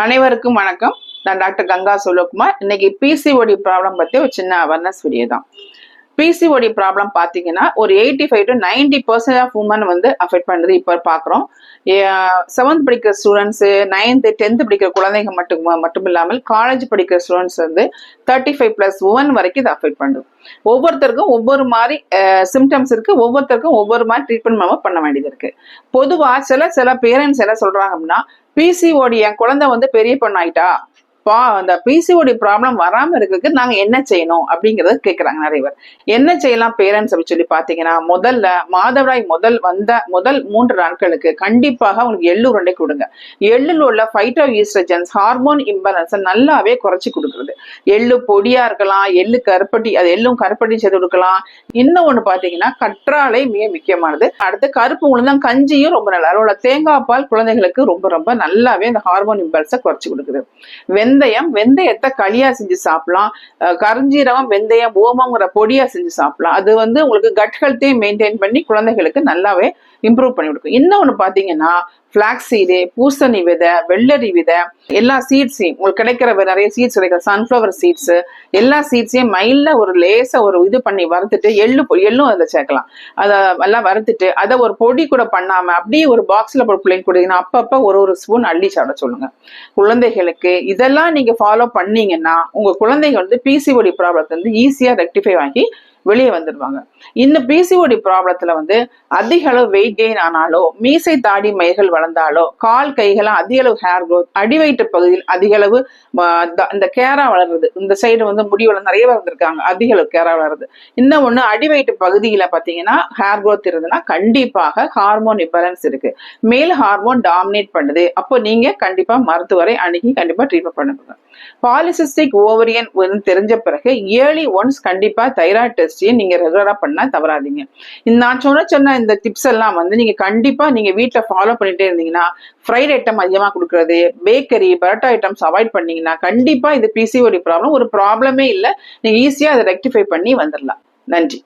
அனைவருக்கும் வணக்கம். நான் டாக்டர் கங்கா சுலோக்குமார். இன்னைக்கு பிசிஓடி ப்ராப்ளம் பத்தி ஒரு சின்ன அவேர்னஸ் வீடியோ தான். பிசிஓடி ப்ராப்ளம் பாத்தீங்கன்னா ஒரு 85 to 90% ஆஃப் உமன் வந்து அஃபெக்ட் பண்ணுறது இப்போ பார்க்குறோம். 7th படிக்கிற ஸ்டூடெண்ட்ஸு, 9th 10th படிக்கிற குழந்தைங்க மட்டும் இல்லாமல் காலேஜ் படிக்கிற ஸ்டூடெண்ட்ஸ் வந்து 35+ உமன் வரைக்கும் இதை அஃபெக்ட் பண்ணுது. ஒவ்வொருத்தருக்கும் ஒவ்வொரு மாதிரி சிம்டம்ஸ் இருக்கு, ஒவ்வொருத்தருக்கும் ஒவ்வொரு மாதிரி ட்ரீட்மெண்ட் பண்ண வேண்டியது இருக்கு. பொதுவா சில பேரண்ட்ஸ் என்ன சொல்றாங்க அப்படின்னா, பிசிஓடி என் குழந்தை வந்து பெரிய பொண்ணாயிட்டா, அந்த பிசிஓடி ப்ராப்ளம் வராம இருக்கிறதுக்கு நாங்க என்ன செய்யணும் அப்படிங்கறத கேக்குறாங்க நிறைய பேர். என்ன செய்யலாம் பேரண்ட்ஸ் அப்படின்னு சொல்லி பாத்தீங்கன்னா, முதல்ல மாதவிடாய் முதல் 3 நாட்களுக்கு கண்டிப்பாக உங்களுக்கு எள்ளு உருண்டை கொடுங்க. எள்ளுல உள்ள பைட்டோஈஸ்ட்ரஜன்ஸ் ஹார்மோன் இம்பேலன்ஸ் நல்லாவே குறைச்சி கொடுக்குறது. எள்ளு பொடியா இருக்கலாம், எள்ளு கருப்பட்டி, அது எள்ளும் கருப்பட்டி சேர்த்து கொடுக்கலாம். இன்னும் ஒண்ணு பாத்தீங்கன்னா கற்றாழை மிக முக்கியமானது. அடுத்து கருப்பு உளுந்தம் கஞ்சியும் ரொம்ப நல்லா, அதோட தேங்காய் பால் குழந்தைகளுக்கு ரொம்ப ரொம்ப நல்லாவே இந்த ஹார்மோன் இம்பேலன்ஸை குறைச்சி கொடுக்குது. வெந்தயத்தை களியா செஞ்சு சாப்பிடலாம். கருஞ்சீரகம், வெந்தயம், ஓமம்ங்கிற பொடியா செஞ்சு சாப்பிடலாம். அது வந்து உங்களுக்கு கட் ஹெல்த்தையும் மெயின்டைன் பண்ணி குழந்தைகளுக்கு நல்லாவே இம்ப்ரூவ் பண்ணி கொடுக்கும். இன்னொன்னு பாத்தீங்கன்னா பிளாக்ஸ் சீடு, பூசணி விதை, வெள்ளரி விதை, எல்லா சீட்ஸையும் உங்களுக்கு கிடைக்கிற நிறைய சீட்ஸ் கிடைக்கிற சன்ஃபிளவர் சீட்ஸ், எல்லா சீட்ஸையும் மைல்டா ஒரு லேசா ஒரு இது பண்ணி வறுத்துட்டு எள்ளும் அதில் சேர்க்கலாம். அதை எல்லாம் வறுத்துட்டு அதை ஒரு பொடி கூட பண்ணாம அப்படியே ஒரு பாக்ஸ்ல போட்டு பிள்ளைங்க கொடுத்தீங்கன்னா அப்பப்ப ஒரு ஸ்பூன் அள்ளி சாப்பிட சொல்லுங்க குழந்தைகளுக்கு. இதெல்லாம் நீங்க ஃபாலோ பண்ணீங்கன்னா உங்க குழந்தைங்க வந்து பிசிஓடி ப்ராப்ளத்தை வந்து ஈஸியா ரெக்டிஃபை ஆகி வெளியே வந்துடுவாங்க. இந்த பிசிஓடி ப்ராப்ளத்துல வந்து அதிக அளவு வெயிட் கெயின் ஆனாலோ, மீசை தாடி மயிர்கள் வளர்ந்தாலோ, கால் கைகளாம் அதிக அளவு ஹேர் க்ரோத், அடிவயிற்று பகுதியில் அதிக அளவு இந்த கேரா வளருது, இந்த சைடு வந்து முடி வளர்ந்து நிறைய பேர் வந்திருக்காங்க, அதிக அளவு கேரா வளருது. இன்னும் ஒண்ணு அடிவயிற்று பகுதியில பாத்தீங்கன்னா ஹேர் க்ரோத் இருந்ததுன்னா கண்டிப்பாக ஹார்மோன் இம்பேலன்ஸ் இருக்கு, மேல் ஹார்மோன் டாமினேட் பண்ணுது. அப்போ நீங்க கண்டிப்பா மருத்துவரை அணுகி கண்டிப்பா ட்ரீட்மெண்ட் பண்ணுங்க. பாலிசிஸ்டிக் ஓவரியன் தெரிஞ்ச பிறகு இயர்லி ஒன்ஸ் கண்டிப்பா தைராய்டு டெஸ்டையும் நீங்க ரெகுலரா பண்ண தவறாதீங்க. நான் சொன்ன இந்த டிப்ஸ் எல்லாம் வந்து நீங்க கண்டிப்பா நீங்க வீட்டுல ஃபாலோ பண்ணிட்டே இருந்தீங்கன்னா, ஃப்ரைட் ஐட்டம் அதிகமா கொடுக்கறது, பேக்கரி, பரோட்டா ஐட்டம்ஸ் அவாய்ட் பண்ணீங்கன்னா கண்டிப்பா இது பிசிஓடி ப்ராப்ளம் ஒரு ப்ராப்ளமே இல்லை. நீங்க ஈஸியா அதை ரெக்டிஃபை பண்ணி வந்துடலாம். நன்றி.